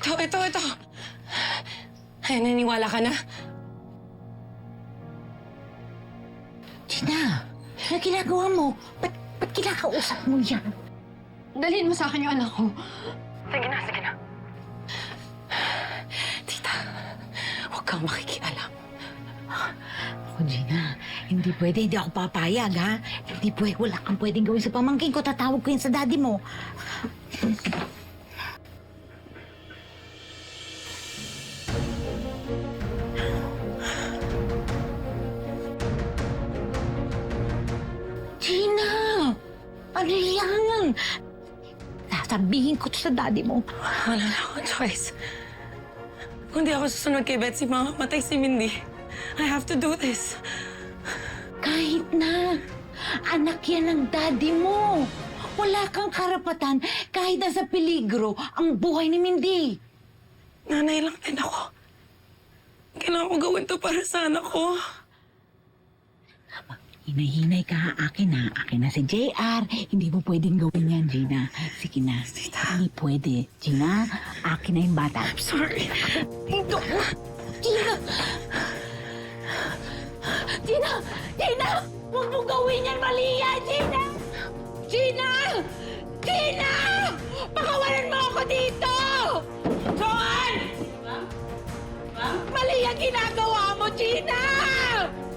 Ito. Ay, naniniwala ka na? Gina, ano ginagawa mo? Ba't kinakausap mo yan? Dalhin mo sa akin yung anak ko. Sige na. Tita, huwag kang makikialam. Ako, Gina, hindi pwede. Hindi ako papayag, ha? Hindi pwede. Wala kang pwedeng gawin sa pamangkin ko. Tatawag ko yun sa daddy mo. Gina! Ano yan? Sasabihin ko to sa daddy mo. Wala na akong choice. Kung di ako susunod kay Betsy, mamamatay si Mindy. I have to do this. Kahit na. Anak yan ng daddy mo. Wala kang karapatan kahit nasa peligro ang buhay ni Mindy. Nanay lang din ako. Kailangan ko gawin to para sa anak ko. Hinay-hinay ka, akin na. Akin na si JR. Hindi mo pwedeng gawin yan, Gina. Sige na. Hindi pwede. Gina, akin na yung bata. I'm sorry. Ito! Gina! Gina! Huwag mo gawin yan, mali yan, Gina! Gina! Pakawalan mo ako dito! Joan! Mali ang ginagawa mo, Gina!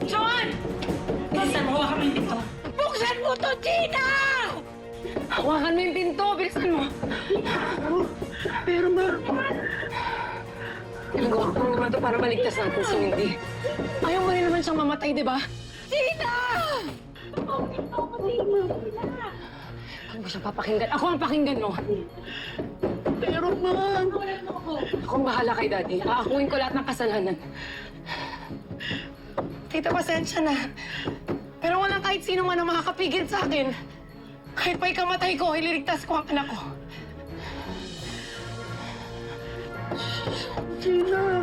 Joan! Bilisan mo, hawakan mo yung pinto. Buksan mo to, Gina! Hawakan mo yung pinto, bilisan mo. Pero ginagawa ko lang naman to para maligtas natin si Mindy. Ayaw mo rin naman siyang mamatay, di ba? Gina! Huwag mo siyang papakinggan. Ako ang pakinggan mo. Pero, ma'am! Ako ang bahala kay Daddy. Aakuin ko lahat ng kasalanan. Tita, pasensya na. Pero walang kahit sino man ang makakapigil sa akin. Kahit pa ikamatay ko, ililigtas ko ang anak ko. Gina!